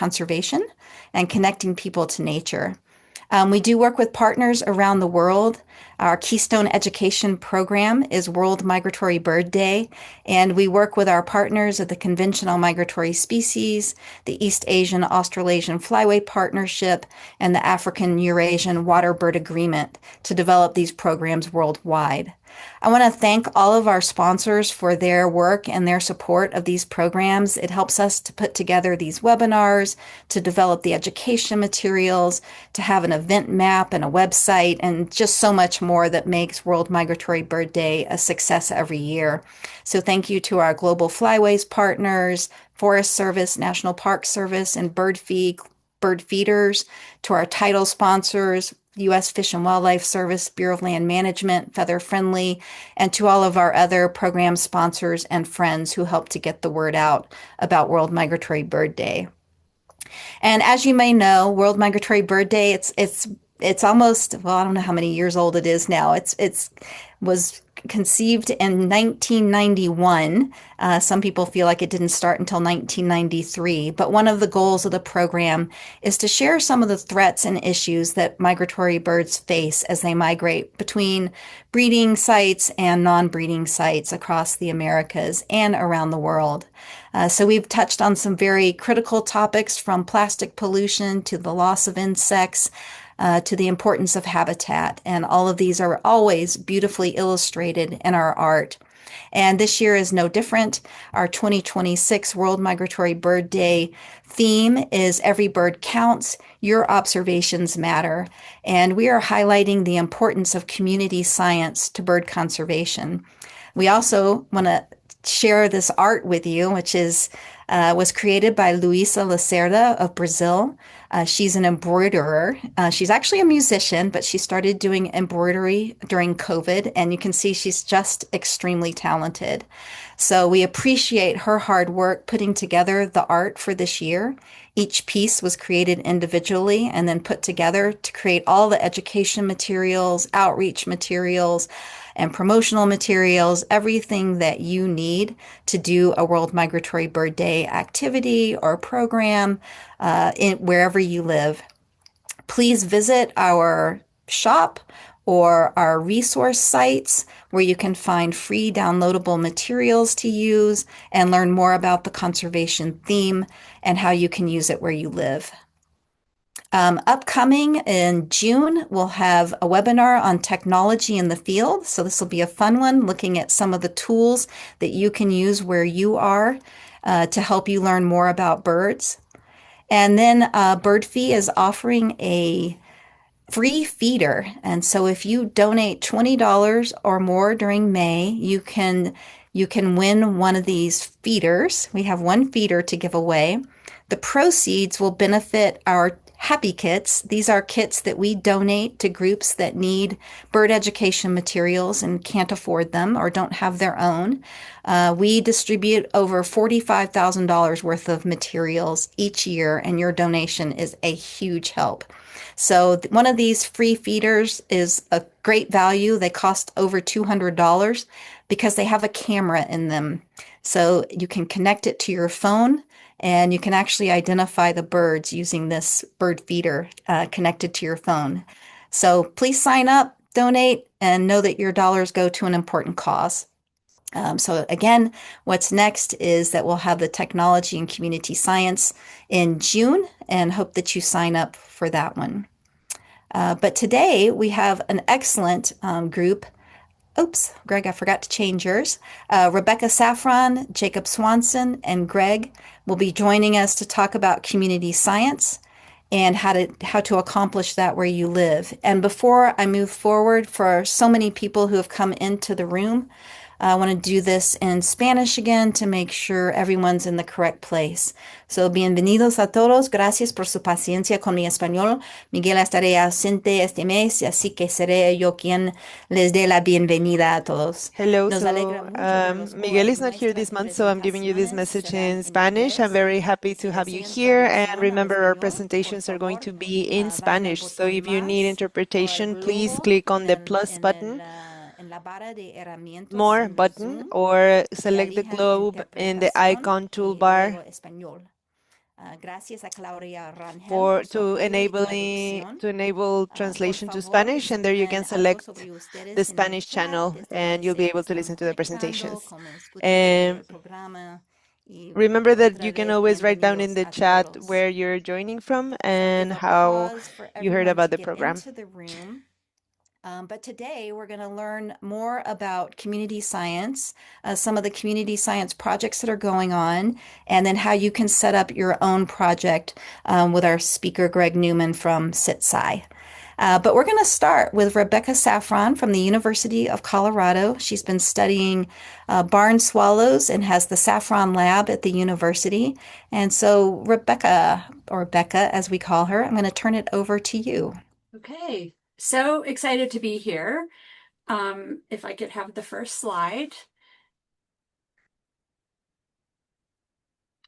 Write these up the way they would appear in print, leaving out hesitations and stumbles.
conservation and connecting people to nature. We do work with partners around the world. Our Keystone Education program is World Migratory Bird Day, and we work with our partners at the Convention on Migratory Species, the East Asian Australasian Flyway Partnership, and the African Eurasian Water Bird Agreement to develop these programs worldwide. I want to thank all of our sponsors for their work and their support of these programs. It helps us to put together these webinars, to develop the education materials, to have an event map and a website, and just so much more that makes World Migratory Bird Day a success every year. So thank you to our Global Flyways partners, Forest Service, National Park Service, and bird feeders, to our title sponsors, U.S. Fish and Wildlife Service, Bureau of Land Management, Feather Friendly, and to all of our other program sponsors and friends who help to get the word out about World Migratory Bird Day. And as you may know, World Migratory Bird Day, it's almost, well, I don't know how many years old it is now. It's was conceived in 1991. Some people feel like it didn't start until 1993, but one of the goals of the program is to share some of the threats and issues that migratory birds face as they migrate between breeding sites and non-breeding sites across the Americas and around the world. So we've touched on some very critical topics, from plastic pollution to the loss of insects, to the importance of habitat. And all of these are always beautifully illustrated in our art. And this year is no different. Our 2026 World Migratory Bird Day theme is Every Bird Counts, Your Observations Matter. And we are highlighting the importance of community science to bird conservation. We also want to share this art with you, which was created by Luisa Lacerda of Brazil. She's an embroiderer. She's actually a musician, but she started doing embroidery during COVID, and you can see she's just extremely talented. So we appreciate her hard work putting together the art for this year. Each piece was created individually and then put together to create all the education materials, outreach materials, and promotional materials, everything that you need to do a World Migratory Bird Day activity or program wherever you live. Please visit our shop or our resource sites where you can find free downloadable materials to use and learn more about the conservation theme and how you can use it where you live. Upcoming in June, we'll have a webinar on technology in the field. So this will be a fun one, looking at some of the tools that you can use where you are to help you learn more about birds. And then BirdFee is offering a free feeder. And so if you donate $20 or more during May, you can win one of these feeders. We have one feeder to give away. The proceeds will benefit our Happy Kits. These are kits that we donate to groups that need bird education materials and can't afford them or don't have their own. We distribute over $45,000 worth of materials each year, and your donation is a huge help. So one of these free feeders is a great value. They cost over $200 because they have a camera in them. So you can connect it to your phone, and you can actually identify the birds using this bird feeder connected to your phone. So please sign up, donate, and know that your dollars go to an important cause. So again, what's next is that we'll have the technology and community science in June, and hope that you sign up for that one. But today we have an excellent group. Oops, Greg, I forgot to change yours. Rebecca Saffron, Jacob Swanson, and Greg will be joining us to talk about community science and how to accomplish that where you live. And before I move forward, for so many people who have come into the room, I want to do this in Spanish again to make sure everyone's in the correct place. So, bienvenidos a todos. Gracias por su paciencia con mi español. Miguel estaré ausente este mes, así que seré yo quien les dé la bienvenida a todos. Hello, Nos alegra mucho verlos Miguel hoy is en not here nuestras this month, so I'm giving you this presentaciones. message Será in en Spanish. I'm inglés. very happy to Si have you desean here. And traducción al remember, our español, por presentations are going favor, to be in vayan Spanish. al So botón if you need más o el interpretation, please globo click on the plus button, en la barra de herramientas more en el button, Zoom or y select the elijan globe in the interpretación icon y luego toolbar español. Gracias a Claudia Rangel for por su apoyo y traducción. to enable Por translation to favor, Spanish, and there you can escriban algo select sobre the ustedes en el Spanish chat, channel desde and donde you'll be sea que able to están listen to the conectando, presentations. cómo escuchan ustedes And el programa. Y remember that otra you can vez, always write down in bienvenidos the a chat todos. where you're joining from So I'll give and a how pause for you heard everyone about to the get program. into the room. But today we're going to learn more about community science, some of the community science projects that are going on, and then how you can set up your own project with our speaker, Greg Newman from SITSI. But we're going to start with Rebecca Saffron from the University of Colorado. She's been studying barn swallows and has the Saffron Lab at the university. And so, Rebecca, or Becca as we call her, I'm going to turn it over to you. Okay, so excited to be here. If I could have the first slide.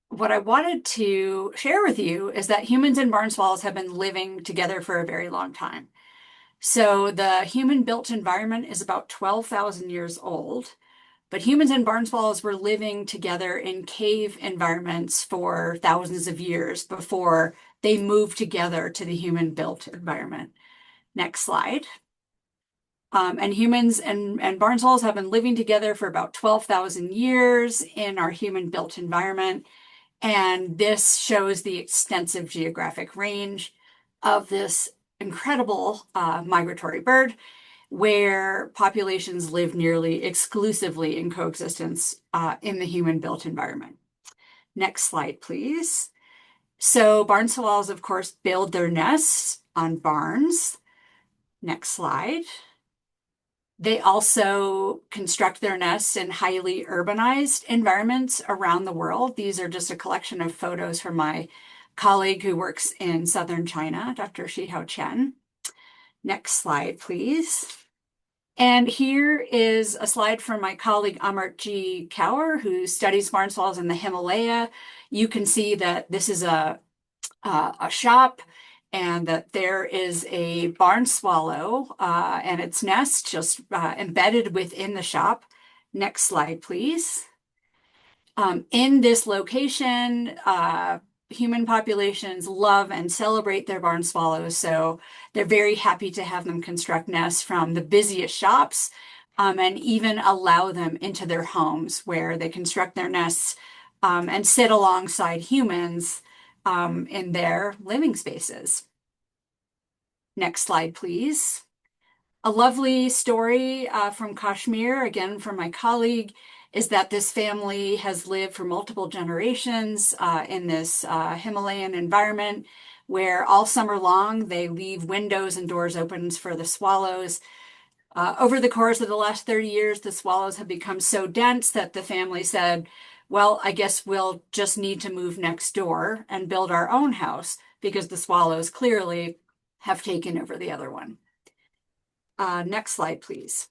What I wanted to share with you is that humans and barn swallows have been living together for a very long time. So the human-built environment is about 12,000 years old, but humans and barn swallows were living together in cave environments for thousands of years before they moved together to the human-built environment. Next slide. And humans and barn swallows have been living together for about 12,000 years in our human-built environment. And this shows the extensive geographic range of this incredible migratory bird, where populations live nearly exclusively in coexistence in the human-built environment. Next slide, please. So barn swallows, of course, build their nests on barns. Next slide. They also construct their nests in highly urbanized environments around the world. These are just a collection of photos from my colleague who works in southern China, Dr. Shihao Chen. Next slide, please. And here is a slide from my colleague Amartji Kaur, who studies barn swallows in the Himalaya. You can see that this is a shop and that there is a barn swallow and its nest just embedded within the shop. Next slide, please. In this location, human populations love and celebrate their barn swallows, so they're very happy to have them construct nests from the busiest shops and even allow them into their homes where they construct their nests and sit alongside humans in their living spaces. Next slide, please. A lovely story from Kashmir, again from my colleague, is that this family has lived for multiple generations in this Himalayan environment where all summer long they leave windows and doors open for the swallows. Over the course of the last 30 years, the swallows have become so dense that the family said, well, I guess we'll just need to move next door and build our own house because the swallows clearly have taken over the other one. Next slide, please.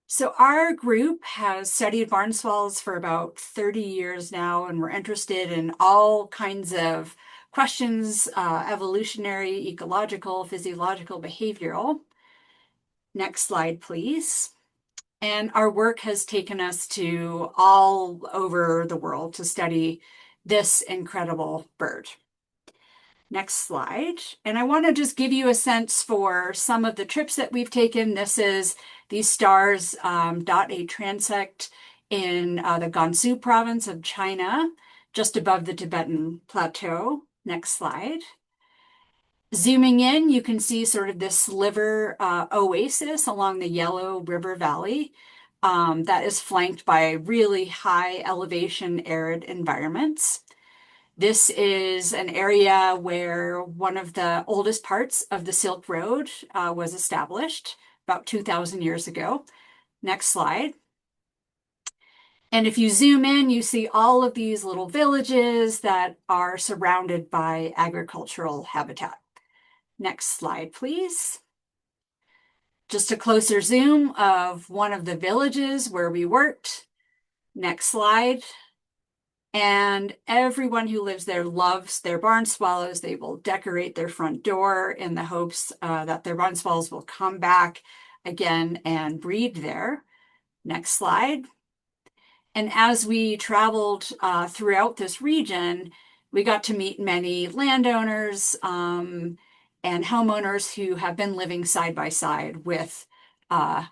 So our group has studied barn swallows for about 30 years now, and we're interested in all kinds of questions, evolutionary, ecological, physiological, behavioral. Next slide, please. And our work has taken us to all over the world to study this incredible bird. Next slide. And I want to just give you a sense for some of the trips that we've taken. This is the stars dot a transect in the Gansu province of China, just above the Tibetan Plateau. Next slide. Zooming in, you can see sort of this sliver oasis along the Yellow River Valley that is flanked by really high elevation arid environments. This is an area where one of the oldest parts of the Silk Road was established about 2,000 years ago. Next slide. And if you zoom in, you see all of these little villages that are surrounded by agricultural habitat. Next slide, please. Just a closer zoom of one of the villages where we worked. Next slide. And everyone who lives there loves their barn swallows. They will decorate their front door in the hopes that their barn swallows will come back again and breed there. Next slide. And as we traveled throughout this region, we got to meet many landowners and homeowners who have been living side by side with uh,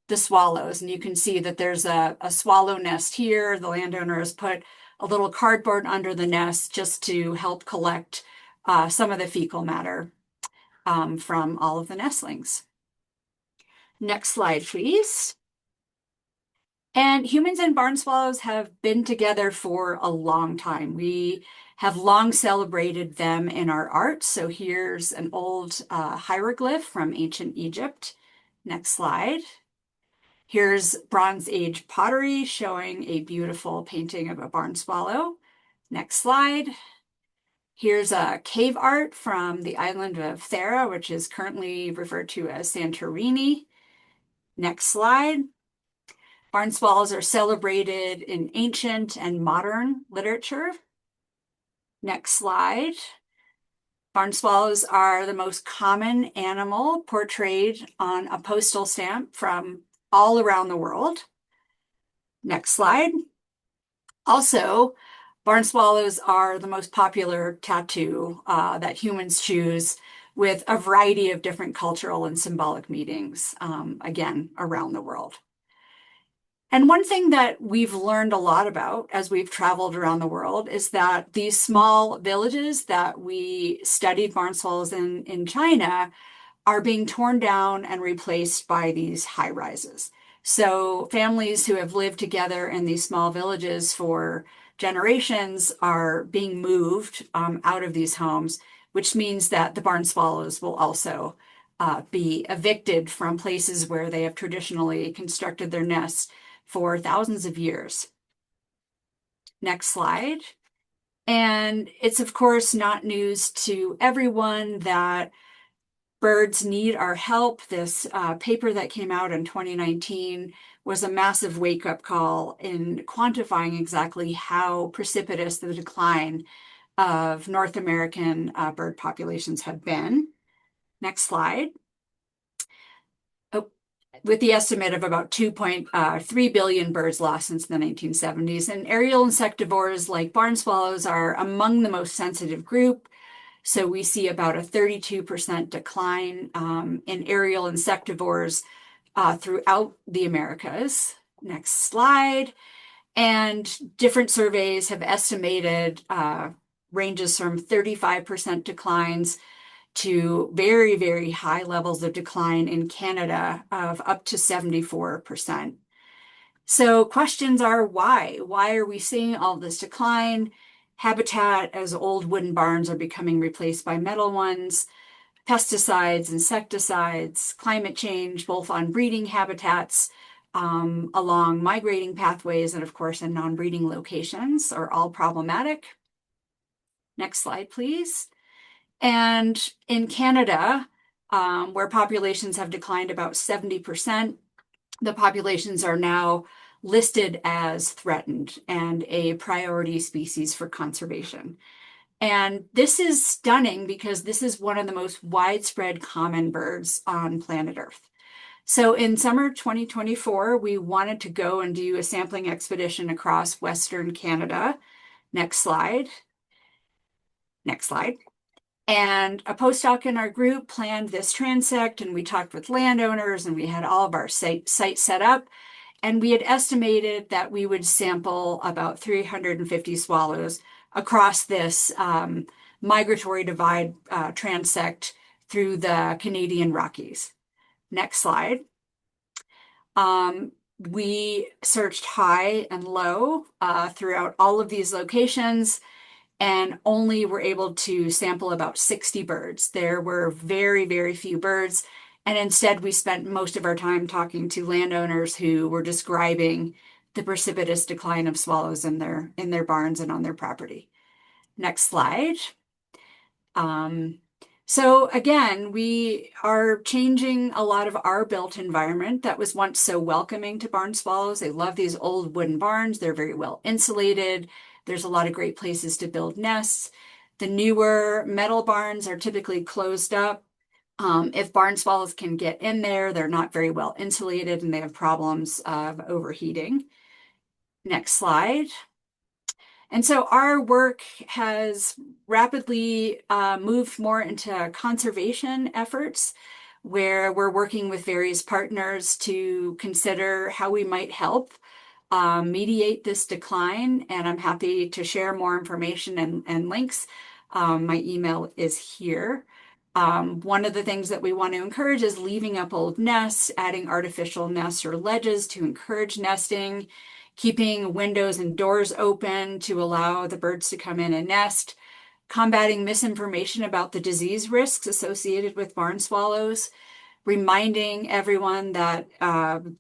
the swallows. And you can see that there's a swallow nest here. The landowner has put a little cardboard under the nest just to help collect some of the fecal matter from all of the nestlings. Next slide, please. And humans and barn swallows have been together for a long time. We have long celebrated them in our art. So here's an old hieroglyph from ancient Egypt. Next slide. Here's Bronze Age pottery showing a beautiful painting of a barn swallow. Next slide. Here's a cave art from the island of Thera, which is currently referred to as Santorini. Next slide. Barn swallows are celebrated in ancient and modern literature. Next slide. Barn swallows are the most common animal portrayed on a postal stamp from all around the world. Next slide. Also, barn swallows are the most popular tattoo that humans choose with a variety of different cultural and symbolic meanings, again, around the world. And one thing that we've learned a lot about as we've traveled around the world is that these small villages that we studied barn swallows in China are being torn down and replaced by these high rises. So families who have lived together in these small villages for generations are being moved out of these homes, which means that the barn swallows will also be evicted from places where they have traditionally constructed their nests for thousands of years. Next slide. And it's, of course, not news to everyone that birds need our help. This paper that came out in 2019 was a massive wake-up call in quantifying exactly how precipitous the decline of North American bird populations have been. Next slide. With the estimate of about 2.3 billion birds lost since the 1970s. And aerial insectivores like barn swallows are among the most sensitive group. So we see about a 32% decline in aerial insectivores throughout the Americas. Next slide. And different surveys have estimated ranges from 35% declines to very, very high levels of decline in Canada of up to 74%. So questions are why? Why are we seeing all this decline? Habitat, as old wooden barns are becoming replaced by metal ones, pesticides, insecticides, climate change, both on breeding habitats, along migrating pathways, and of course in non-breeding locations are all problematic. Next slide, please. And in Canada, where populations have declined about 70%, the populations are now listed as threatened and a priority species for conservation. And this is stunning because this is one of the most widespread common birds on planet Earth. So in summer 2024, we wanted to go and do a sampling expedition across Western Canada. Next slide. Next slide. And a postdoc in our group planned this transect, and we talked with landowners, and we had all of our sites set up. And we had estimated that we would sample about 350 swallows across this migratory divide transect through the Canadian Rockies. Next slide. We searched high and low throughout all of these locations and only were able to sample about 60 birds. There were very, very few birds. And instead, we spent most of our time talking to landowners who were describing the precipitous decline of swallows in their barns and on their property. Next slide. So again, we are changing a lot of our built environment that was once so welcoming to barn swallows. They love these old wooden barns. They're very well insulated. There's a lot of great places to build nests. The newer metal barns are typically closed up. If barn swallows can get in there, they're not very well insulated and they have problems of overheating. Next slide. And so our work has rapidly moved more into conservation efforts, where we're working with various partners to consider how we might help mediate this decline. And I'm happy to share more information and links. My email is here. One of the things that we want to encourage is leaving up old nests, adding artificial nests or ledges to encourage nesting, keeping windows and doors open to allow the birds to come in and nest, combating misinformation about the disease risks associated with barn swallows, reminding everyone that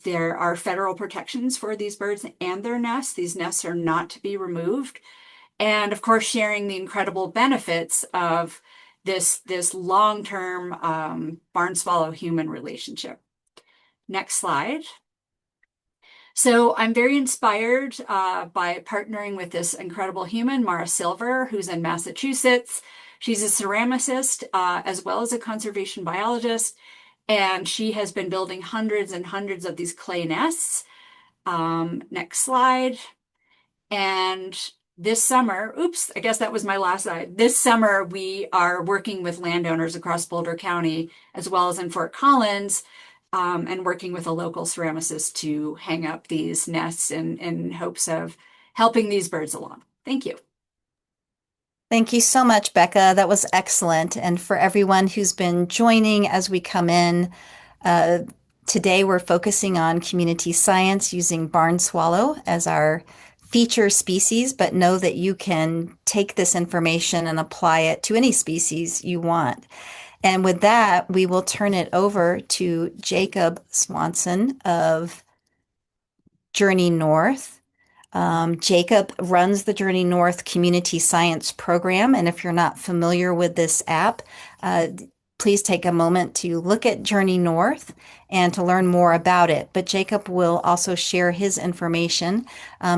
there are federal protections for these birds and their nests. These nests are not to be removed. And of course, sharing the incredible benefits of this long-term barn swallow human relationship. Next slide. So I'm very inspired by partnering with this incredible human, Mara Silver, who's in Massachusetts. She's a ceramicist as well as a conservation biologist, and she has been building hundreds and hundreds of these clay nests. Next slide. And this summer, oops, I guess that was my last slide. This summer, we are working with landowners across Boulder County, as well as in Fort Collins, and working with a local ceramicist to hang up these nests in hopes of helping these birds along. Thank you. Thank you so much, Becca. That was excellent. And for everyone who's been joining as we come in, uh, today we're focusing on community science using barn swallow as our feature species, but know that you can take this information and apply it to any species you want. And with that, we will turn it over to Jacob Swanson of Journey North. Jacob runs the Journey North Community Science Program. And if you're not familiar with this app, uh, please take a moment to look at Journey North and to learn more about it. But Jacob will also share his information.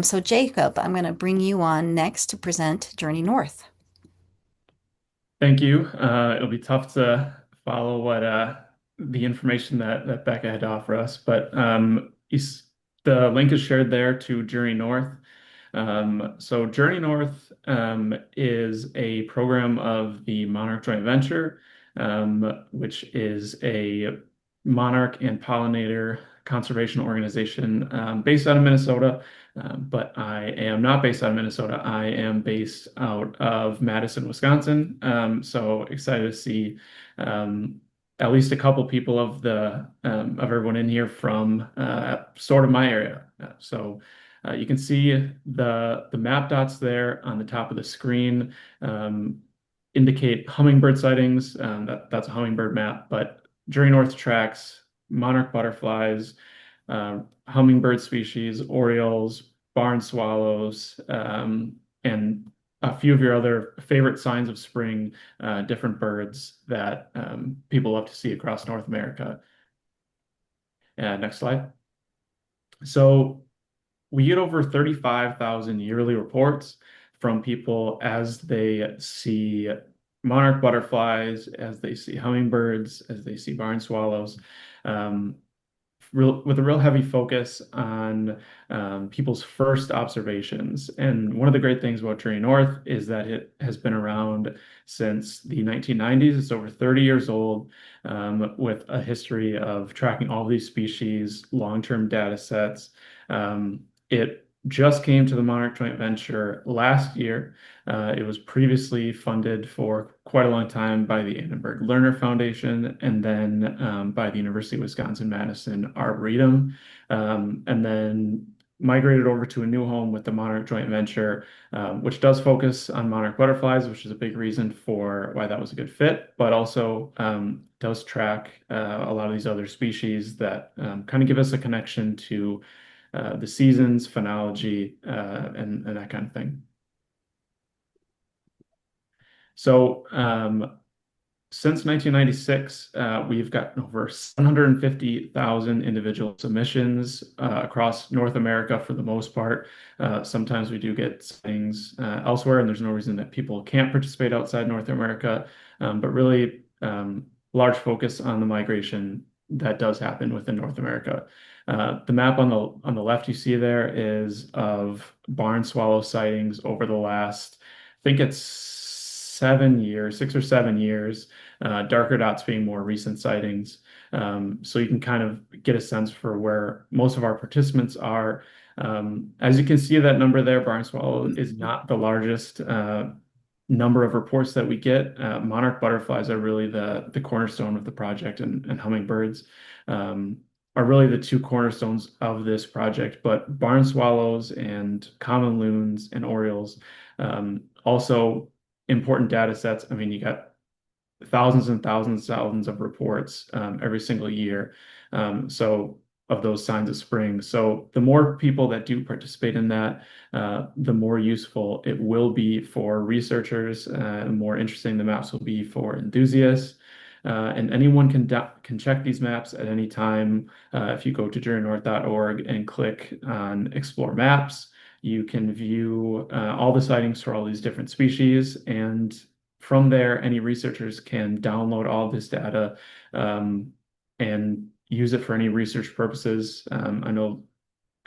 So, Jacob, I'm going to bring you on next to present Journey North. Thank you. It'll be tough to follow what the information that Becca had to offer us, but the link is shared there to Journey North. So Journey North is a program of the Monarch Joint Venture, which is a monarch and pollinator conservation organization based out of Minnesota. But I am not based out of Minnesota. I am based out of Madison, Wisconsin. So excited to see at least a couple people of everyone in here from sort of my area. You can see the map dots there on the top of the screen indicate hummingbird sightings. That's a hummingbird map, but Journey North tracks monarch butterflies, hummingbird species, orioles, barn swallows, and a few of your other favorite signs of spring, different birds that people love to see across North America. Next slide. So we get over 35,000 yearly reports from people as they see monarch butterflies, as they see hummingbirds, as they see barn swallows. With a real heavy focus on people's first observations. And one of the great things about Journey North is that it has been around since the 1990s. It's over 30 years old, with a history of tracking all these species, long-term data sets. It just came to the Monarch Joint Venture last year. It was previously funded for quite a long time by the Annenberg Lerner Foundation and then by the University of Wisconsin-Madison Arboretum, and then migrated over to a new home with the Monarch Joint Venture, which does focus on monarch butterflies, which is a big reason for why that was a good fit, but also does track a lot of these other species that kind of give us a connection to the seasons, phenology, and that kind of thing. So since 1996, we've gotten over 750,000 individual submissions across North America for the most part. Sometimes we do get things elsewhere, and there's no reason that people can't participate outside North America, but really large focus on the migration that does happen within North America. The map on the left you see there is of barn swallow sightings over the last, I think it's 7 years, 6 or 7 years. Darker dots being more recent sightings. So you can kind of get a sense for where most of our participants are. As you can see, that number there, barn swallow is not the largest number of reports that we get. Monarch butterflies are really the cornerstone of the project, and hummingbirds are really the two cornerstones of this project. But barn swallows and common loons and orioles, also important data sets. I mean, you got thousands and thousands of reports every single year. So of those signs of spring. So the more people that do participate in that, the more useful it will be for researchers, the more interesting the maps will be for enthusiasts. And anyone can check these maps at any time. If you go to journeynorth.org and click on Explore Maps, you can view all the sightings for all these different species. And from there, any researchers can download all this data and use it for any research purposes. I know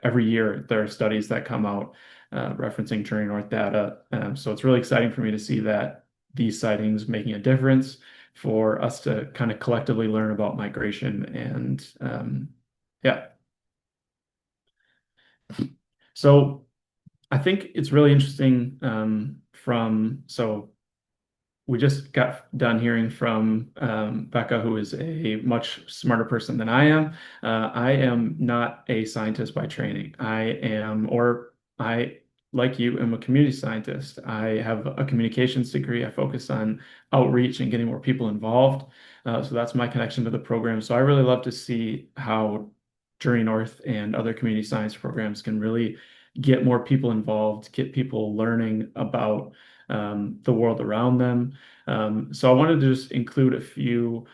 every year there are studies that come out referencing Journey North data. So it's really exciting for me to see that these sightings making a difference for us to kind of collectively learn about migration. And yeah. So I think it's really interesting so we just got done hearing from Becca, who is a much smarter person than I am. I am not a scientist by training. I, like you, am a community scientist. I have a communications degree. I focus on outreach and getting more people involved. So that's my connection to the program. So I really love to see how Journey North and other community science programs can really get more people involved, get people learning about the world around them. So I wanted to just include a few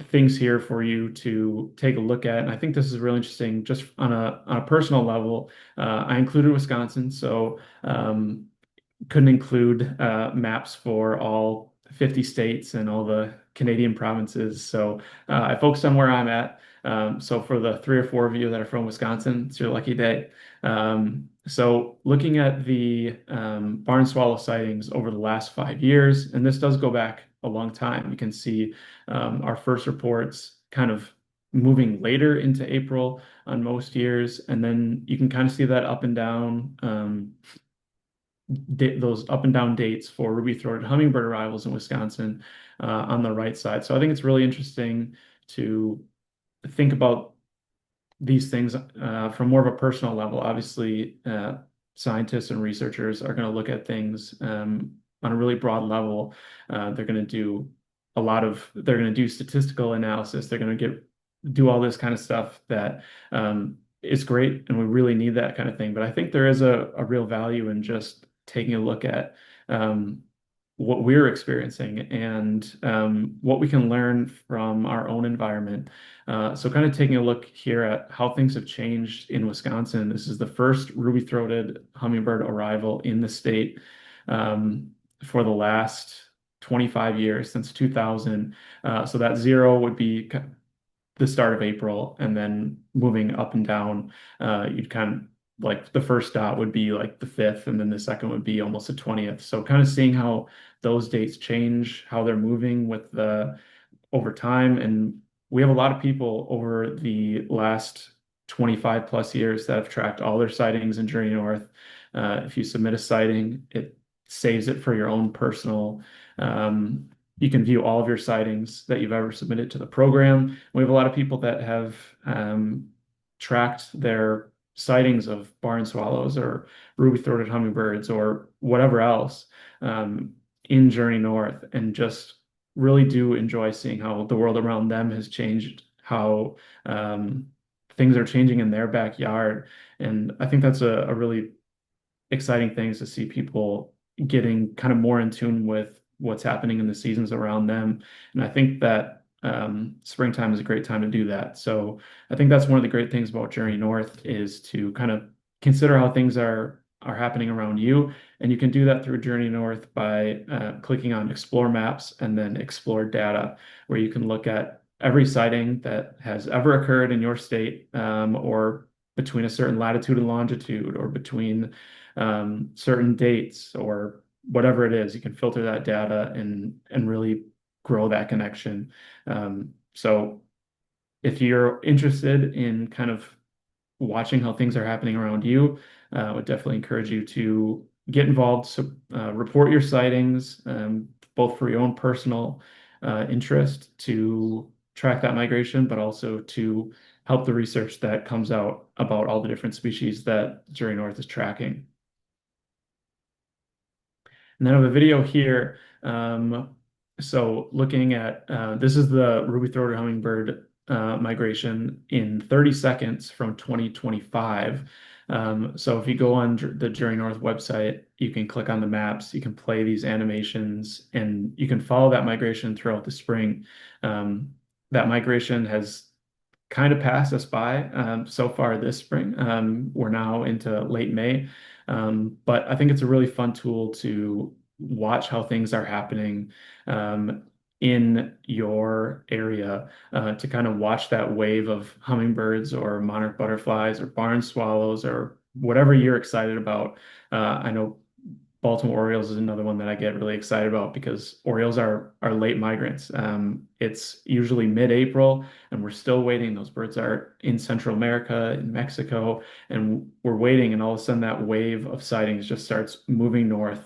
things here for you to take a look at. And I think this is really interesting just on a personal level. I included Wisconsin, so couldn't include maps for all 50 states and all the Canadian provinces. So I focused on where I'm at. So for the 3 or 4 of you that are from Wisconsin, it's your lucky day. So looking at the barn swallow sightings over the last 5 years, and this does go back a long time. You can see our first reports kind of moving later into April on most years, and then you can kind of see that up and down those up and down dates for ruby-throated hummingbird arrivals in Wisconsin on the right side. So I think it's really interesting to think about these things from more of a personal level. Obviously, scientists and researchers are going to look at things on a really broad level. They're going to do they're going to do statistical analysis. They're going to do all this kind of stuff that is great, and we really need that kind of thing. But I think there is a real value in just taking a look at what we're experiencing and what we can learn from our own environment. So kind of taking a look here at how things have changed in Wisconsin. This is the first ruby-throated hummingbird arrival in the state for the last 25 years, since 2000. So that zero would be the start of April, and then moving up and down, you'd kind of like the first dot would be like the 5th, and then the second would be almost the 20th. So kind of seeing how those dates change, how they're moving with over time. And we have a lot of people over the last 25 plus years that have tracked all their sightings in Journey North. If you submit a sighting, it saves it for your own personal. You can view all of your sightings that you've ever submitted to the program. We have a lot of people that have tracked their sightings of barn swallows or ruby-throated hummingbirds or whatever else in Journey North, and just really do enjoy seeing how the world around them has changed, how things are changing in their backyard. And I think that's a really exciting thing, is to see people getting kind of more in tune with what's happening in the seasons around them. And I think that springtime is a great time to do that. So I think that's one of the great things about Journey North, is to kind of consider how things are happening around you. And you can do that through Journey North by clicking on Explore Maps and then Explore Data, where you can look at every sighting that has ever occurred in your state, or between a certain latitude and longitude, or between certain dates, or whatever it is. You can filter that data and really grow that connection. So if you're interested in kind of watching how things are happening around you, I would definitely encourage you to get involved. So, report your sightings, both for your own personal interest to track that migration, but also to help the research that comes out about all the different species that Journey North is tracking. And then I have a video here. So looking at this is the ruby-throated hummingbird migration in 30 seconds from 2025. So if you go on the Journey North website, you can click on the maps, you can play these animations, and you can follow that migration throughout the spring. That migration has kind of passed us by so far this spring. We're now into late May. But I think it's a really fun tool to watch how things are happening in your area, to kind of watch that wave of hummingbirds or monarch butterflies or barn swallows or whatever you're excited about. I know Baltimore Orioles is another one that I get really excited about because Orioles are late migrants. It's usually mid-April, and we're still waiting. Those birds are in Central America, in Mexico, and we're waiting. And all of a sudden, that wave of sightings just starts moving north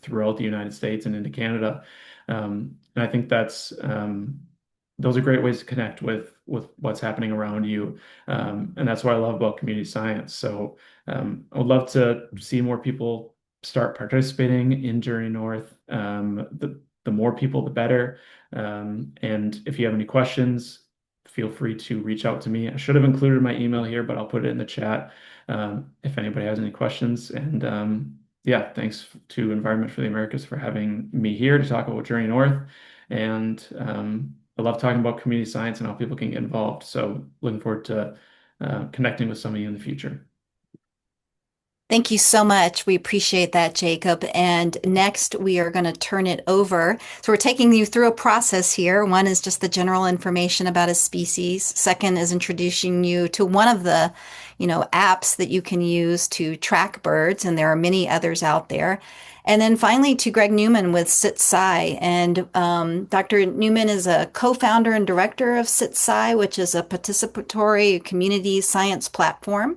throughout the United States and into Canada. And I think those are great ways to connect with what's happening around you, and that's what I love about community science. So I would love to see more people start participating in Journey North. The more people, the better. And if you have any questions, feel free to reach out to me. I should have included my email here, but I'll put it in the chat if anybody has any questions. And yeah, thanks to Environment for the Americas for having me here to talk about Journey North. And I love talking about community science and how people can get involved. So looking forward to connecting with some of you in the future. Thank you so much. We appreciate that, Jacob. And next, we are going to turn it over. So we're taking you through a process here. One is just the general information about a species. Second is introducing you to one of the, apps that you can use to track birds, and there are many others out there. And then finally, to Greg Newman with SitSci. And Dr. Newman is a co-founder and director of SitSci, which is a participatory community science platform.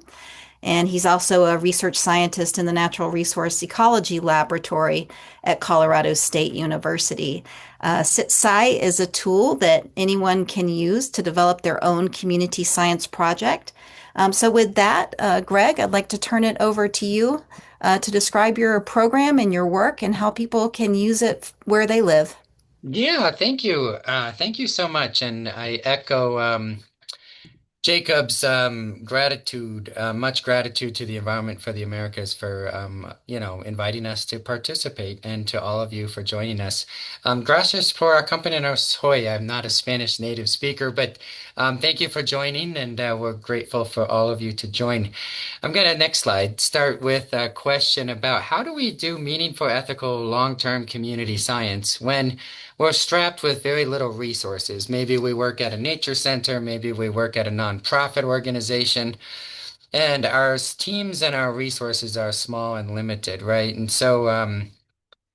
And he's also a research scientist in the Natural Resource Ecology Laboratory at Colorado State University. SitSci is a tool that anyone can use to develop their own community science project. So with that, Greg, I'd like to turn it over to you to describe your program and your work and how people can use it where they live. Yeah, thank you. Thank you so much. And I echo Jacob's gratitude, much gratitude to the Environment for the Americas for, inviting us to participate and to all of you for joining us. Gracias por acompañarnos hoy. I'm not a Spanish native speaker, but thank you for joining, and we're grateful for all of you to join. I'm going to, next slide, start with a question about how do we do meaningful, ethical, long-term community science when we're strapped with very little resources. Maybe we work at a nature center, maybe we work at a nonprofit organization, and our teams and our resources are small and limited, right? And so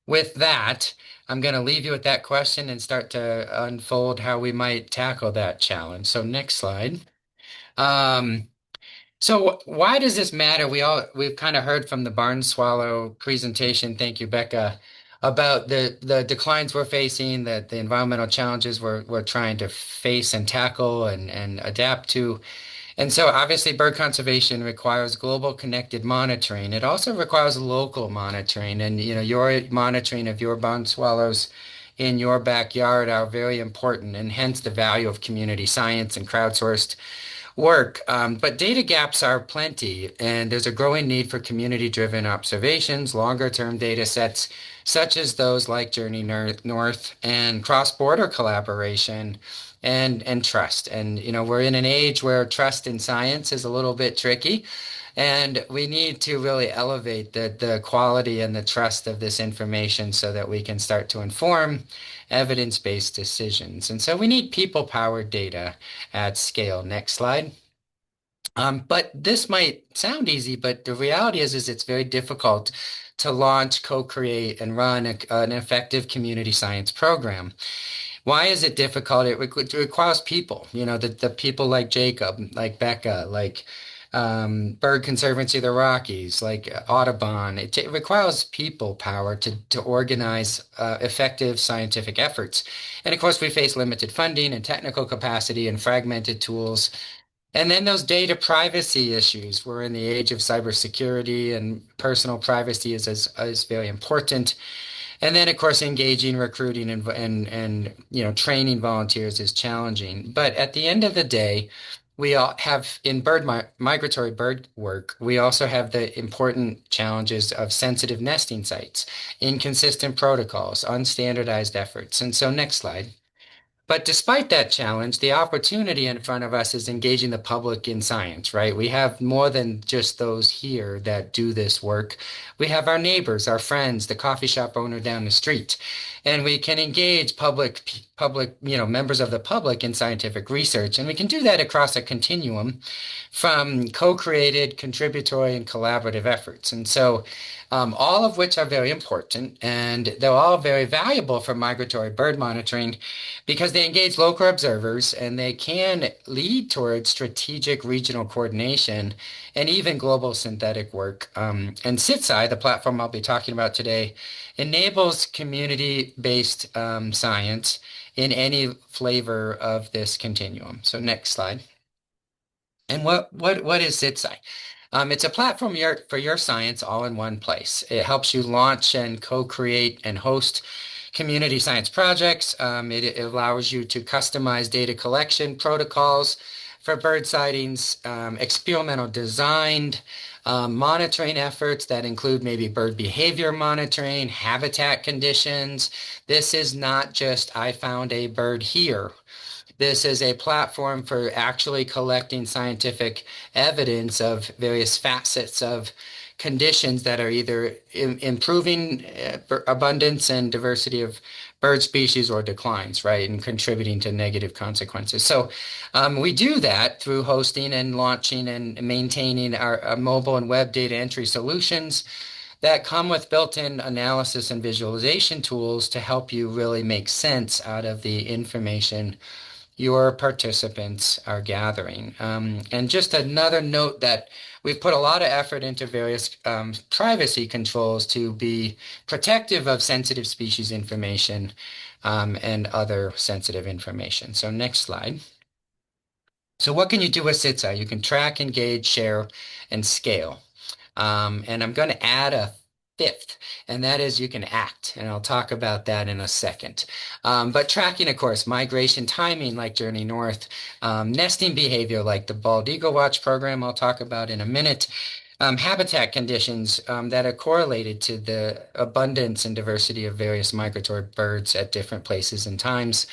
with that, I'm going to leave you with that question and start to unfold how we might tackle that challenge. So next slide. So why does this matter? We've kind of heard from the barn swallow presentation. Thank you, Becca, about the declines we're facing, that the environmental challenges we're trying to face and tackle and adapt to. And so obviously bird conservation requires global connected monitoring. It also requires local monitoring. And your monitoring of your barn swallows in your backyard are very important, and hence the value of community science and crowdsourced work. But data gaps are plenty, and there's a growing need for community-driven observations, longer-term data sets such as those like Journey North and cross-border collaboration and trust. And we're in an age where trust in science is a little bit tricky, and we need to really elevate the quality and the trust of this information so that we can start to inform evidence-based decisions. And so we need people-powered data at scale. Next slide. But this might sound easy, but the reality is it's very difficult to launch, co-create, and run an effective community science program. Why is it difficult? It requires people, the people like Jacob, like Becca, like Bird Conservancy of the Rockies, like Audubon. It requires people power to organize effective scientific efforts. And of course, we face limited funding and technical capacity and fragmented tools. And then those data privacy issues. We're in the age of cybersecurity, and personal privacy is very important. And then, of course, engaging, recruiting, and training volunteers is challenging. But at the end of the day, we all have in migratory bird work, we also have the important challenges of sensitive nesting sites, inconsistent protocols, unstandardized efforts. And so, next slide. But despite that challenge, the opportunity in front of us is engaging the public in science, right? We have more than just those here that do this work. We have our neighbors, our friends, the coffee shop owner down the street, and we can engage members of the public in scientific research. And we can do that across a continuum from co-created, contributory, and collaborative efforts. And so all of which are very important, and they're all very valuable for migratory bird monitoring because they engage local observers and they can lead towards strategic regional coordination and even global synthetic work. And SITSI, the platform I'll be talking about today, enables community-based science in any flavor of this continuum. So next slide. And what is SITSI? It's a platform for your science all in one place. It helps you launch and co-create and host community science projects. It allows you to customize data collection protocols for bird sightings, experimental designed monitoring efforts that include maybe bird behavior monitoring, habitat conditions. This is not just, I found a bird here. This is a platform for actually collecting scientific evidence of various facets of conditions that are either improving abundance and diversity of bird species or declines, right, and contributing to negative consequences. So we do that through hosting and launching and maintaining our mobile and web data entry solutions that come with built-in analysis and visualization tools to help you really make sense out of the information your participants are gathering. And just another note that we've put a lot of effort into various privacy controls to be protective of sensitive species information and other sensitive information. So next slide. So what can you do with SITSI? You can track, engage, share, and scale. And I'm going to add a fifth, and that is you can act, and I'll talk about that in a second. But tracking, of course, migration timing like Journey North, nesting behavior like the Bald Eagle Watch program I'll talk about in a minute, habitat conditions that are correlated to the abundance and diversity of various migratory birds at different places and times.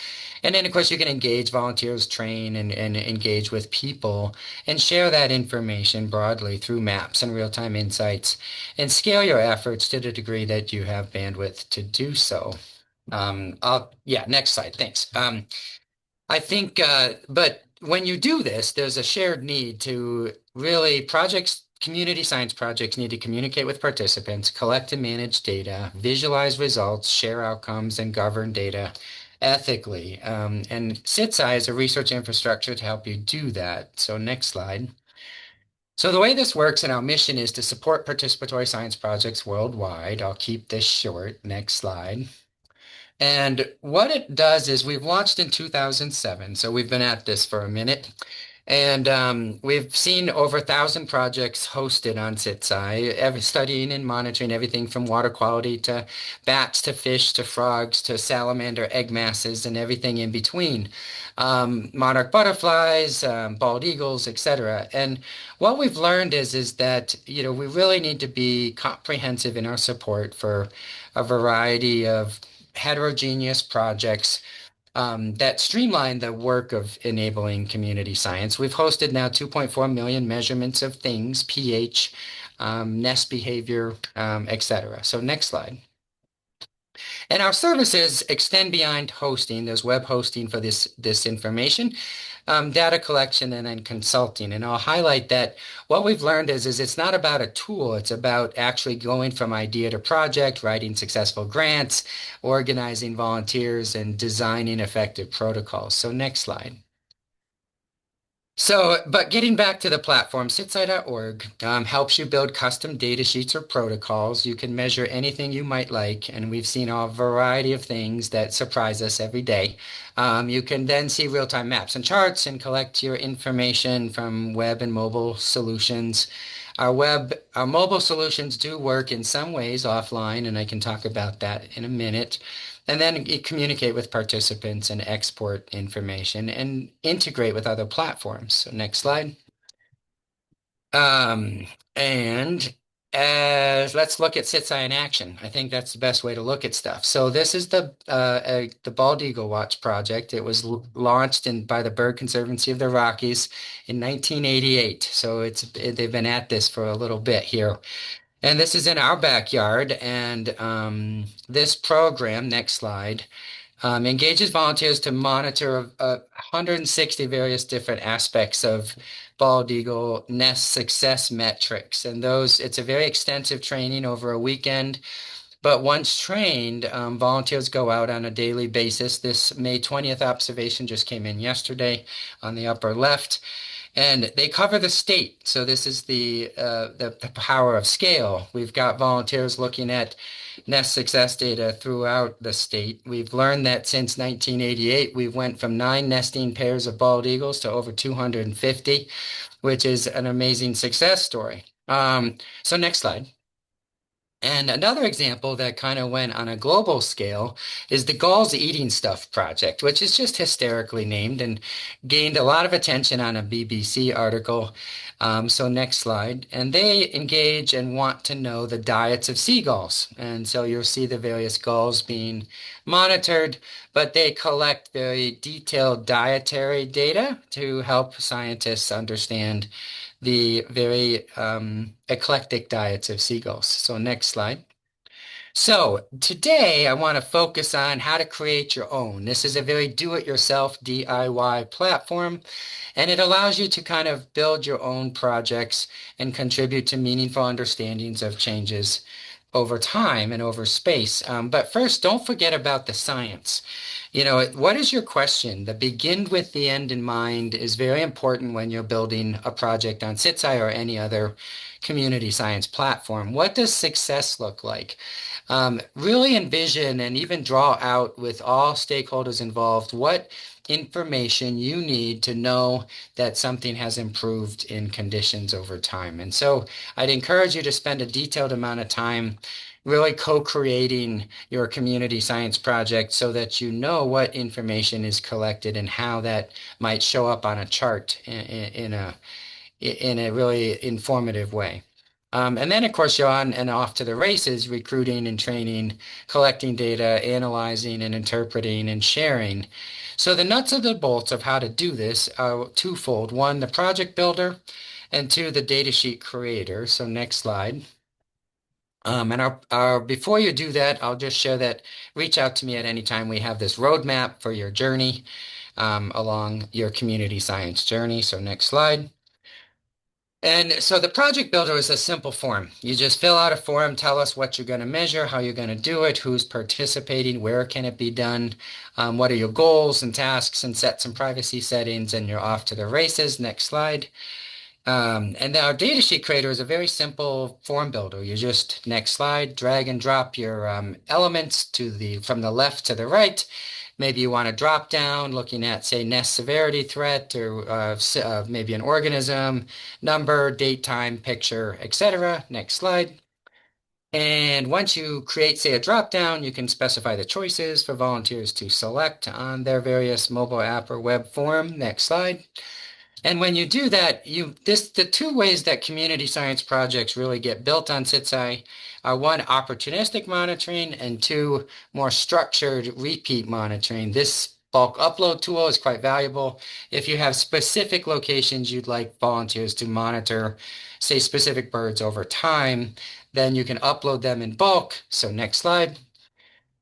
And then, of course, you can engage volunteers, train, and engage with people and share that information broadly through maps and real-time insights and scale your efforts to the degree that you have bandwidth to do so. Next slide. Thanks. I think, but when you do this, there's a shared need to really community science projects need to communicate with participants, collect and manage data, visualize results, share outcomes, and govern data ethically. And SITSI is a research infrastructure to help you do that. So next slide. So the way this works and our mission is to support participatory science projects worldwide. I'll keep this short. Next slide. And what it does is we've launched in 2007, so we've been at this for a minute. And we've seen over 1,000 projects hosted on SITSI, studying and monitoring everything from water quality to bats to fish to frogs to salamander egg masses and everything in between, monarch butterflies, bald eagles, etc. And what we've learned is that we really need to be comprehensive in our support for a variety of heterogeneous projects that streamline the work of enabling community science. We've hosted now 2.4 million measurements of things, pH, nest behavior, etc. So next slide. And our services extend beyond hosting. There's web hosting for this information, data collection, and then consulting. And I'll highlight that what we've learned is it's not about a tool. It's about actually going from idea to project, writing successful grants, organizing volunteers, and designing effective protocols. So next slide. So, but getting back to the platform, sitsi.org helps you build custom data sheets or protocols. You can measure anything you might like, and we've seen a variety of things that surprise us every day. You can then see real-time maps and charts and collect your information from web and mobile solutions. Our mobile solutions do work in some ways offline, and I can talk about that in a minute. And then communicate with participants and export information and integrate with other platforms. So next slide. And let's look at SITSI in action. I think that's the best way to look at stuff. So this is the Bald Eagle Watch project. It was launched by the Bird Conservancy of the Rockies in 1988. So they've been at this for a little bit here. And this is in our backyard. And this program, next slide, engages volunteers to monitor 160 various different aspects of bald eagle nest success metrics. And it's a very extensive training over a weekend. But once trained, volunteers go out on a daily basis. This May 20th observation just came in yesterday on the upper left. And they cover the state. So this is the power of scale. We've got volunteers looking at nest success data throughout the state. We've learned that since 1988, we've went from 9 nesting pairs of bald eagles to over 250, which is an amazing success story. So next slide. And another example that kind of went on a global scale is the Gulls Eating Stuff project, which is just hysterically named and gained a lot of attention on a BBC article. So next slide. And they engage and want to know the diets of seagulls. And so you'll see the various gulls being monitored, but they collect very detailed dietary data to help scientists understand the very eclectic diets of seagulls. So next slide. So today I want to focus on how to create your own. This is a very do-it-yourself DIY platform, and it allows you to kind of build your own projects and contribute to meaningful understandings of changes over time and over space. But first, don't forget about the science. What is your question? The begin with the end in mind is very important when you're building a project on SITSI or any other community science platform. What does success look like? Really envision and even draw out with all stakeholders involved what information you need to know that something has improved in conditions over time. And so I'd encourage you to spend a detailed amount of time really co-creating your community science project so that you know what information is collected and how that might show up on a chart in a really informative way. And then, of course, you're on and off to the races, recruiting and training, collecting data, analyzing and interpreting and sharing. So the nuts and the bolts of how to do this are twofold. One, the project builder, and two, the datasheet creator. So next slide. And before you do that, I'll just share that reach out to me at any time. We have this roadmap for your journey along your community science journey. So next slide. And so the project builder is a simple form. You just fill out a form, tell us what you're going to measure, how you're going to do it, who's participating, where can it be done, what are your goals and tasks, and set some privacy settings, and you're off to the races. Next slide. And our datasheet creator is a very simple form builder. You just, next slide, drag and drop your elements from the left to the right, Maybe you want to drop down looking at, say, nest severity threat or maybe an organism, number, date, time, picture, etc. Next slide. And once you create, say, a drop down, you can specify the choices for volunteers to select on their various mobile app or web form. Next slide. And when you do that, the two ways that community science projects really get built on CITSI are one, opportunistic monitoring, and two, more structured repeat monitoring. This bulk upload tool is quite valuable if you have specific locations you'd like volunteers to monitor, say specific birds over time, then you can upload them in bulk. So next slide.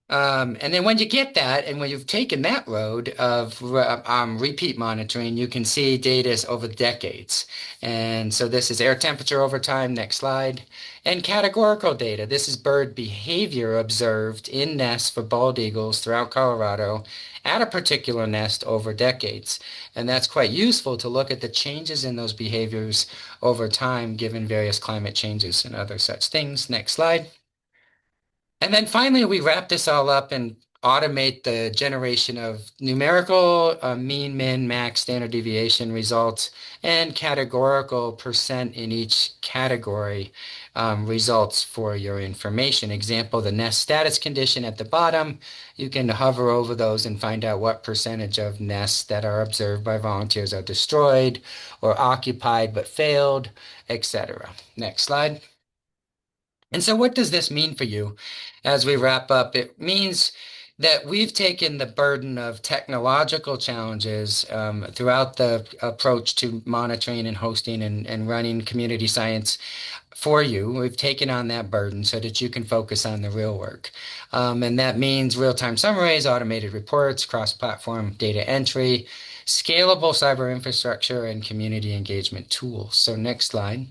And then when you get that, and when you've taken that road of repeat monitoring, you can see data over decades. And so this is air temperature over time, next slide. And categorical data. This is bird behavior observed in nests for bald eagles throughout Colorado at a particular nest over decades. And that's quite useful to look at the changes in those behaviors over time, given various climate changes and other such things. Next slide. And then finally, we wrap this all up and automate the generation of numerical mean, min, max, standard deviation results and categorical percent in each category results for your information. Example, the nest status condition at the bottom, you can hover over those and find out what percentage of nests that are observed by volunteers are destroyed or occupied but failed, etc. Next slide. And so what does this mean for you as we wrap up? It means that we've taken the burden of technological challenges throughout the approach to monitoring and hosting and running community science for you. We've taken on that burden so that you can focus on the real work. And that means real-time summaries, automated reports, cross-platform data entry, scalable cyber infrastructure, and community engagement tools. So next slide.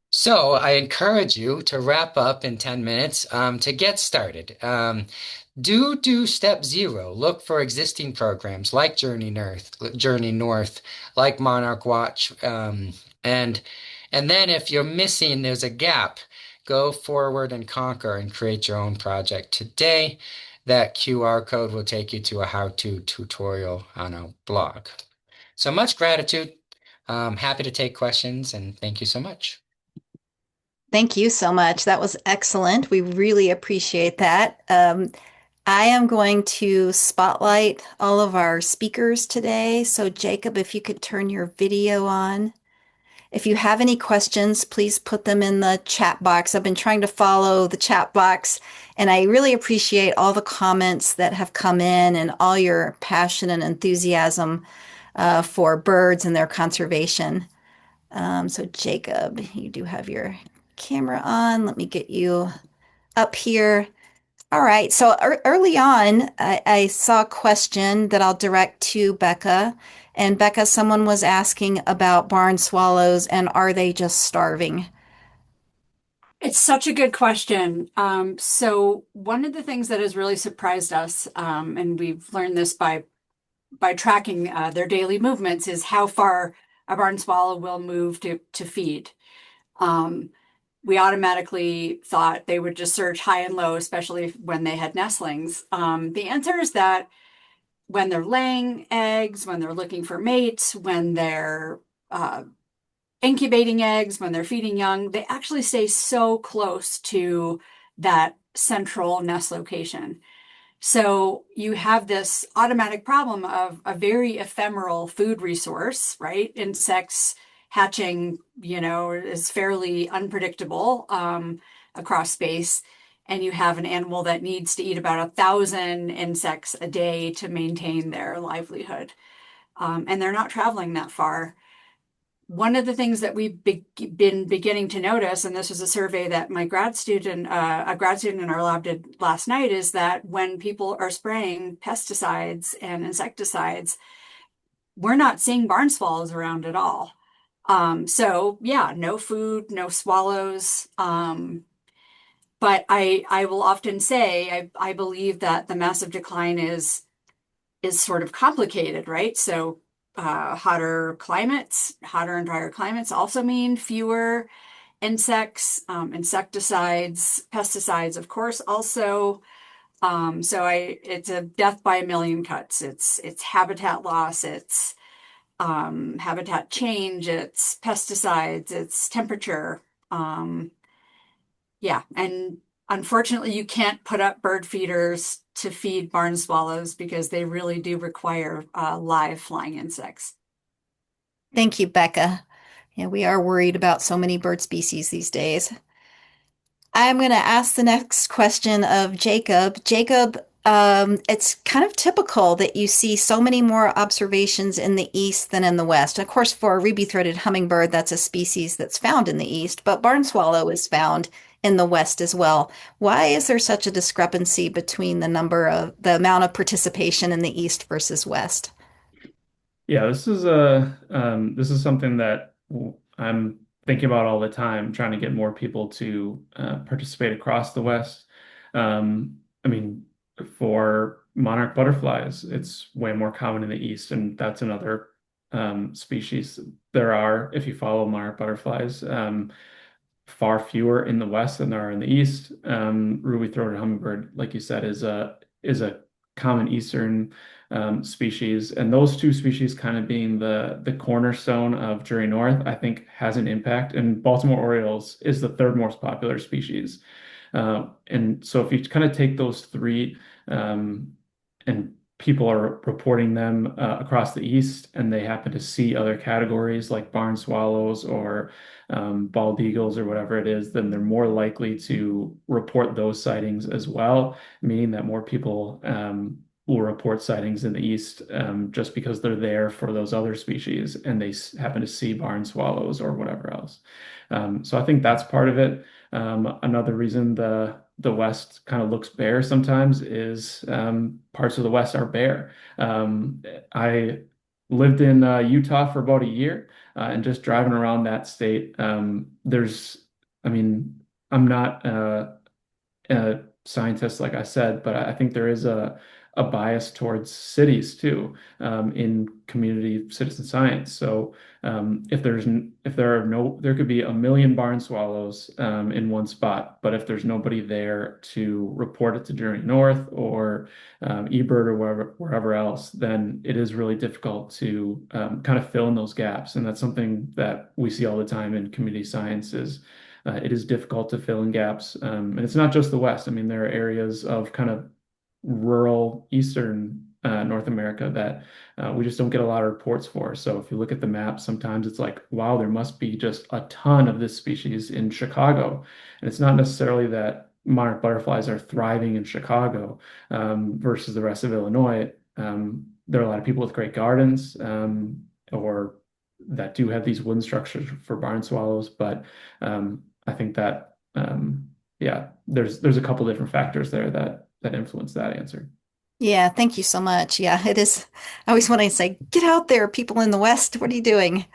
So I encourage you to wrap up in 10 minutes to get started. Do step zero. Look for existing programs like Journey North, like Monarch Watch. And then if you're missing, there's a gap, go forward and conquer and create your own project today. That QR code will take you to a how-to tutorial on our blog. So much gratitude. Happy to take questions, and thank you so much. Thank you so much. That was excellent. We really appreciate that. I am going to spotlight all of our speakers today. So, Jacob, if you could turn your video on. If you have any questions, please put them in the chat box. I've been trying to follow the chat box, and I really appreciate all the comments that have come in and all your passion and enthusiasm for birds and their conservation. So, Jacob, you do have your camera on. Let me get you up here. All right. So early on, I saw a question that I'll direct to Becca. And Becca, someone was asking about barn swallows and are they just starving? It's such a good question. So one of the things that has really surprised us, and we've learned this by tracking their daily movements, is how far a barn swallow will move to feed. We automatically thought they would just search high and low, especially when they had nestlings. The answer is that when they're laying eggs, when they're looking for mates, when they're incubating eggs, when they're feeding young, they actually stay so close to that central nest location. So you have this automatic problem of a very ephemeral food resource, right? Insects hatching, is fairly unpredictable across space. And you have an animal that needs to eat about 1,000 insects a day to maintain their livelihood. And they're not traveling that far. One of the things that we've been beginning to notice, and this was a survey that a grad student in our lab did last night, is that when people are spraying pesticides and insecticides, we're not seeing barn swallows around at all. So yeah, no food, no swallows. But I will often say I believe that the massive decline is sort of complicated, right? So hotter and drier climates also mean fewer insects, insecticides, pesticides, of course, also. It's a death by a million cuts. It's habitat loss, it's habitat change, it's pesticides, it's temperature. Um, yeah, and unfortunately, you can't put up bird feeders to feed barn swallows because they really do require live flying insects. Thank you, Becca. Yeah, we are worried about so many bird species these days. I'm going to ask the next question of Jacob. Jacob, it's kind of typical that you see so many more observations in the east than in the west. Of course, for a ruby-throated hummingbird, that's a species that's found in the east, but barn swallow is found in the west as well. Why is there such a discrepancy between the amount of participation in the east versus west? Yeah, this is something that I'm thinking about all the time, trying to get more people to participate across the West. I mean, for monarch butterflies, it's way more common in the East, and that's another species. There are, if you follow monarch butterflies, far fewer in the West than there are in the East. Ruby-throated hummingbird, like you said, is a common Eastern species, and those two species kind of being the cornerstone of Jury North, I think has an impact. And Baltimore Orioles is the third most popular species. And so if you kind of take those three, and people are reporting them across the East, and they happen to see other categories like barn swallows or bald eagles or whatever it is, then they're more likely to report those sightings as well, meaning that more people will report sightings in the East just because they're there for those other species and they happen to see barn swallows or whatever else. So I think that's part of it. Another reason the West kind of looks bare sometimes is parts of the West are bare. I lived in Utah for about a year, and just driving around that state, I mean, I'm not scientists, like I said, but I think there is a bias towards cities too, in community citizen science. So if there are no, there could be a million barn swallows in one spot, but if there's nobody there to report it to Journey North or eBird or wherever else, then it is really difficult to kind of fill in those gaps. And that's something that we see all the time in community sciences. It is difficult to fill in gaps. And it's not just the West. I mean, there are areas of kind of rural Eastern North America that we just don't get a lot of reports for. So if you look at the map, sometimes it's like, wow, there must be just a ton of this species in Chicago. And it's not necessarily that monarch butterflies are thriving in Chicago versus the rest of Illinois. There are a lot of people with great gardens or that do have these wooden structures for barn swallows, but I think that yeah, there's a couple different factors there that influence that answer. Yeah, thank you so much. Yeah, it is. I always want to say, get out there, people in the West. What are you doing?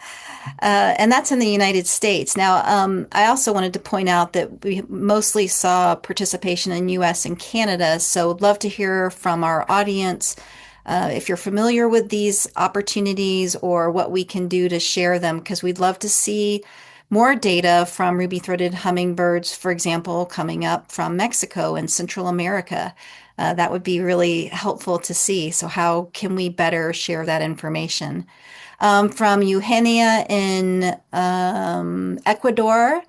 And that's in the United States. Now, I also wanted to point out that we mostly saw participation in US and Canada. So I'd love to hear from our audience if you're familiar with these opportunities or what we can do to share them, because we'd love to see more data from ruby-throated hummingbirds, for example, coming up from Mexico and Central America. That would be really helpful to see. So how can we better share that information? From Eugenia in Ecuador.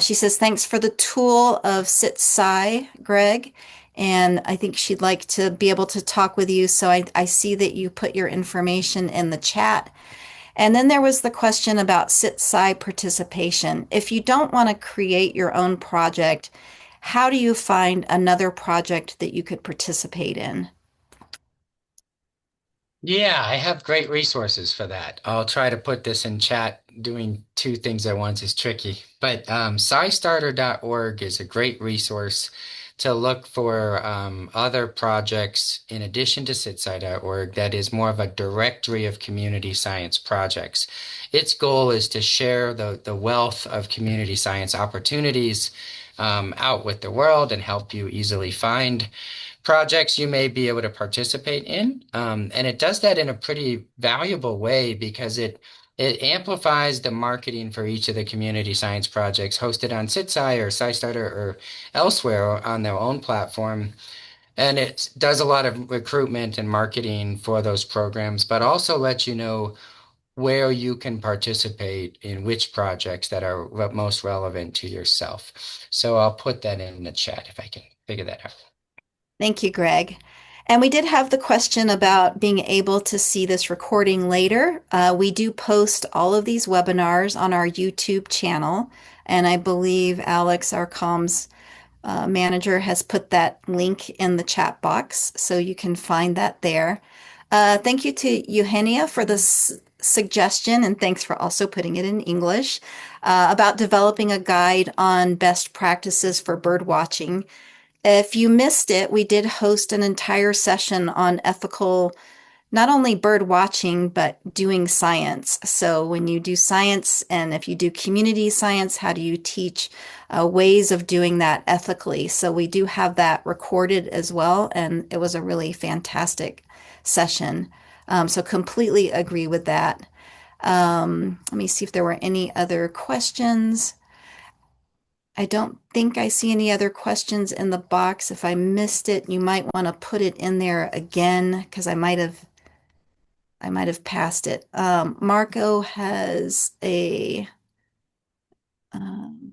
She says, thanks for the tool of SitSci, Greg. And I think she'd like to be able to talk with you. So I see that you put your information in the chat. And then there was the question about SitSci participation. If you don't want to create your own project, how do you find another project that you could participate in? Yeah, I have great resources for that. I'll try to put this in chat. Doing two things at once is tricky, but scistarter.org is a great resource to look for other projects in addition to sitsci.org that is more of a directory of community science projects. Its goal is to share the wealth of community science opportunities out with the world and help you easily find projects you may be able to participate in. And it does that in a pretty valuable way because it amplifies the marketing for each of the community science projects hosted on SitSci or SciStarter or elsewhere on their own platform. And it does a lot of recruitment and marketing for those programs, but also lets you know where you can participate in which projects that are most relevant to yourself. So I'll put that in the chat if I can figure that out. Thank you, Greg. And we did have the question about being able to see this recording later. We do post all of these webinars on our YouTube channel, and I believe Alex, our comms manager, has put that link in the chat box, so you can find that there. Thank you to Eugenia for this suggestion, and thanks for also putting it in English about developing a guide on best practices for bird watching. If you missed it, we did host an entire session on ethical, not only bird watching, but doing science. So when you do science and if you do community science, how do you teach ways of doing that ethically? So we do have that recorded as well. And it was a really fantastic session. So completely agree with that. Let me see if there were any other questions. I don't think I see any other questions in the box. If I missed it, you might want to put it in there again because I might have passed it. Marco has the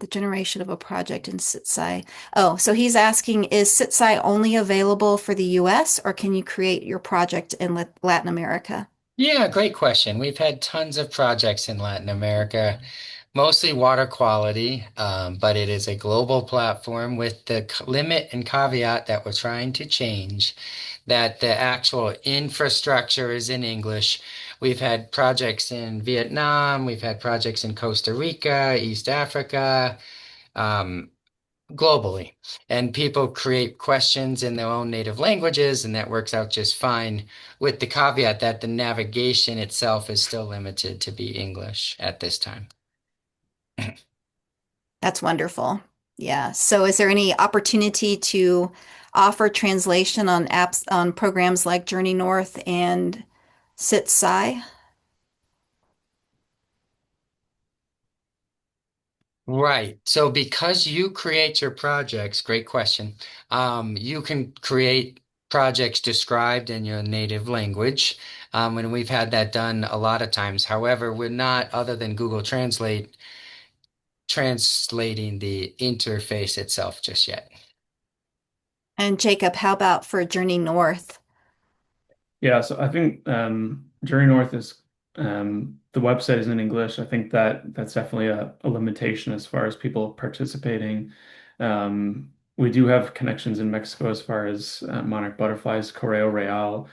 generation of a project in SITSI. Oh, so he's asking, is SITSI only available for the US or can you create your project in Latin America? Yeah, great question. We've had tons of projects in Latin America, mostly water quality, but it is a global platform with the limit and caveat that we're trying to change, that the actual infrastructure is in English. We've had projects in Vietnam, we've had projects in Costa Rica, East Africa, um, globally. And people create questions in their own native languages, and that works out just fine, with the caveat that the navigation itself is still limited to be English at this time. That's wonderful. Yeah. So is there any opportunity to offer translation on apps on programs like Journey North and SitSci? Right. So because you create your projects, great question. You can create projects described in your native language. And we've had that done a lot of times. However, we're not, other than Google Translate, translating the interface itself just yet. And Jacob, how about for Journey North? Yeah, so I think Journey North is the website is in English. I think that that's definitely a limitation as far as people participating. We do have connections in Mexico as far as monarch butterflies. Correo Real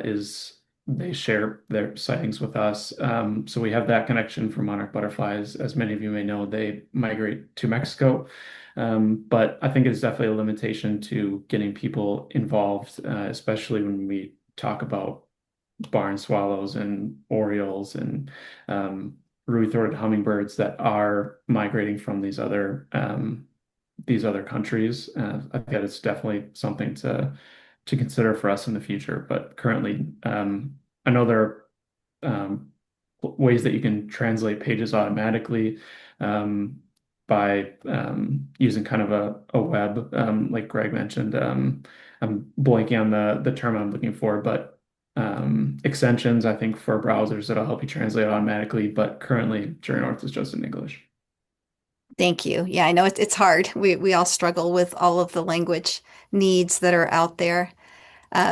is they share their sightings with us. So we have that connection for monarch butterflies. As many of you may know, they migrate to Mexico. But I think it's definitely a limitation to getting people involved, especially when we talk about barn swallows and orioles and ruby-throated hummingbirds that are migrating from these other countries. I think it's definitely something to consider for us in the future. But currently, I know there are ways that you can translate pages automatically. By using kind of a web, like Greg mentioned. I'm blanking on the term I'm looking for, but extensions, I think, for browsers that'll help you translate automatically. But currently, Journey North is just in English. Thank you. Yeah, I know it's hard. We all struggle with all of the language needs that are out there.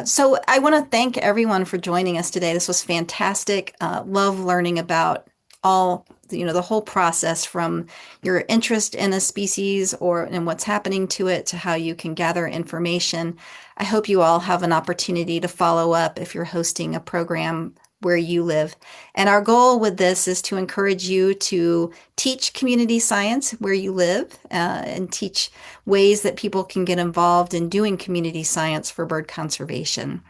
So I want to thank everyone for joining us today. This was fantastic. Love learning about all, the whole process from your interest in a species or in what's happening to it to how you can gather information. I hope you all have an opportunity to follow up if you're hosting a program where you live. And our goal with this is to encourage you to teach community science where you live and teach ways that people can get involved in doing community science for bird conservation.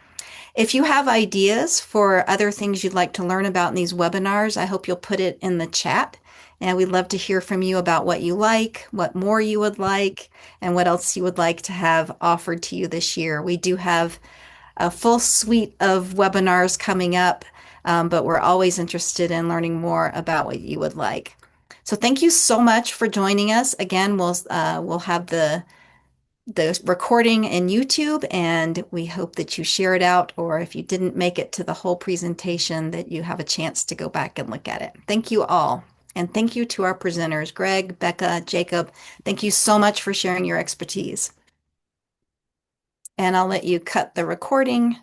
If you have ideas for other things you'd like to learn about in these webinars, I hope you'll put it in the chat. And we'd love to hear from you about what you like, what more you would like, and what else you would like to have offered to you this year. We do have a full suite of webinars coming up, but we're always interested in learning more about what you would like. So thank you so much for joining us. Again, we'll have the the recording in YouTube, and we hope that you share it out, or if you didn't make it to the whole presentation, that you have a chance to go back and look at it. Thank you all. And thank you to our presenters, Greg, Becca, Jacob. Thank you so much for sharing your expertise. And I'll let you cut the recording.